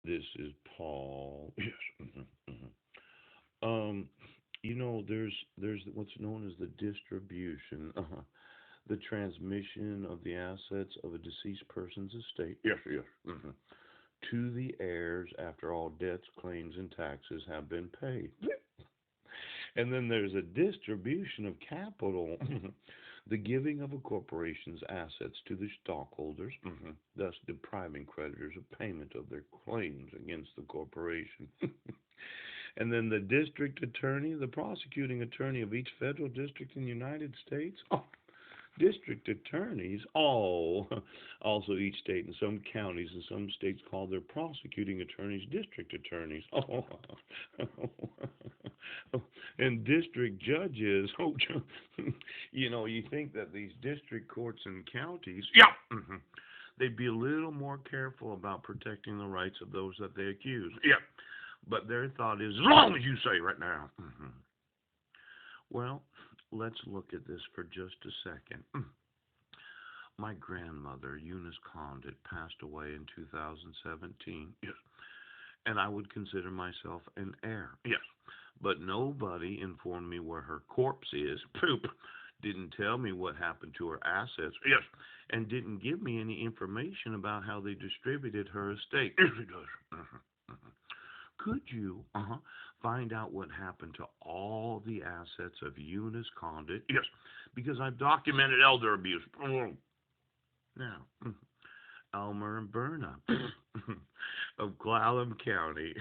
This is Paul. Yes. Um, there's what's known as the distribution, the transmission of the assets of a deceased person's estate. Yes, yes. To the heirs after all debts, claims, and taxes have been paid. And then there's a distribution of capital, the giving of a corporation's assets to the stockholders, thus depriving creditors of payment of their claims against the corporation. And then the district attorney, the prosecuting attorney of each federal district in the United States. Oh, district attorneys, all, also each state and some counties and some states call their prosecuting attorneys district attorneys. Oh, and district judges. Oh, you think that these district courts and counties, yeah, they'd be a little more careful about protecting the rights of those that they accuse. Yeah, but their thought is, as long as you say right now. Well, let's look at this for just a second. My grandmother, Eunice Condit, passed away in 2017. Yes. And I would consider myself an heir. Yes. But nobody informed me where her corpse is. Poop. Didn't tell me what happened to her assets. Yes. And didn't give me any information about how they distributed her estate. Yes, it does. Could you find out what happened to all the assets of Eunice Condit? Yes, because I've documented elder abuse. Now, Elmer and Berna of Clallam County.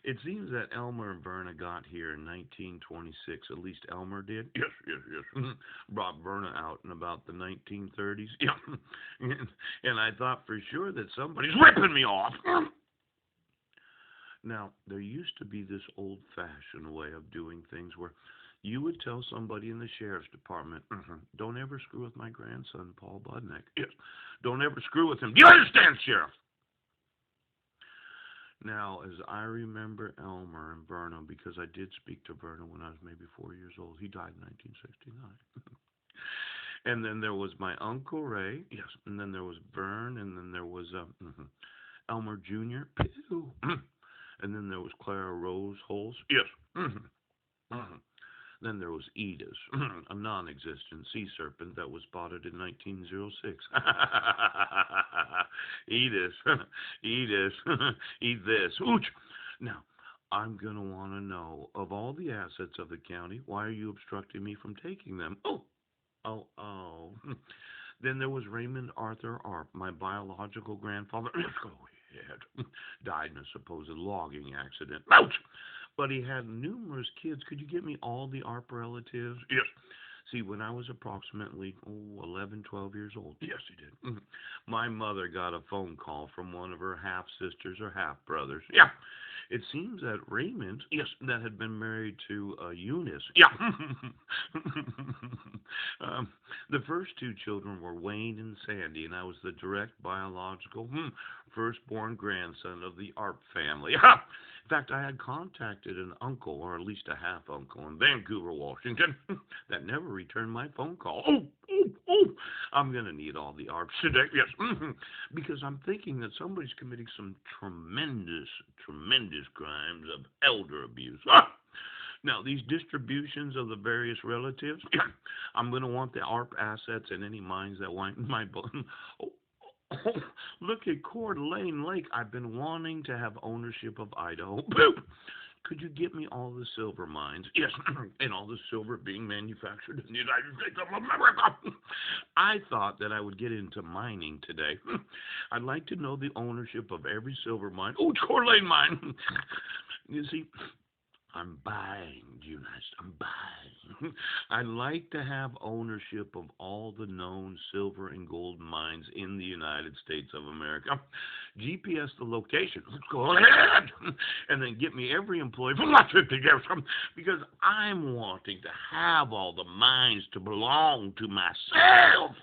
It seems that Elmer and Berna got here in 1926. At least Elmer did. Yes, yes, yes. Brought Berna out in about the 1930s. Yeah. And I thought for sure that somebody's ripping me off. Now, there used to be this old-fashioned way of doing things where you would tell somebody in the sheriff's department, don't ever screw with my grandson, Paul Budnick. Yes, don't ever screw with him. Do you understand, Sheriff? Now, as I remember Elmer and Burnham, because I did speak to Burnham when I was maybe 4 years old. He died in 1969. And then there was my Uncle Ray, yes, and then there was Vern, and then there was Elmer Jr., Pew. And then there was Clara Rose Holst. Yes. Then there was Edith, a non-existent sea serpent that was spotted in 1906. Edith, Edith, eat this. Ooch. Now, I'm going to want to know, of all the assets of the county, why are you obstructing me from taking them? Oh. Then there was Raymond Arthur Arp, my biological grandfather. Let's go ahead. Died in a supposed logging accident. Ouch! But he had numerous kids. Could you get me all the Arp relatives? Yes. See, when I was approximately 11, 12 years old, yes, he did. My mother got a phone call from one of her half-sisters or half-brothers. Yeah. It seems that Raymond, yes, that had been married to Eunice. Yeah. The first two children were Wayne and Sandy, and I was the direct biological firstborn grandson of the Arp family. In fact, I had contacted an uncle, or at least a half-uncle, in Vancouver, Washington, that never returned my phone call. Oh, I'm going to need all the ARPs today, yes, because I'm thinking that somebody's committing some tremendous crimes of elder abuse. Now, these distributions of the various relatives, I'm going to want the ARP assets and any mines that wind in my book. Look at Coeur d'Alene Lake. I've been wanting to have ownership of Idaho. Boop! Could you get me all the silver mines? Yes, and all the silver being manufactured in the United States of America. I thought that I would get into mining today. I'd like to know the ownership of every silver mine. Oh, it's Coeur d'Alene mine. You see, I'm buying, Eunice. I'm buying. I'd like to have ownership of all the known silver and gold mines in the United States of America. GPS the location. Let's go ahead. And then get me every employee from my 50 years because I'm wanting to have all the mines to belong to myself.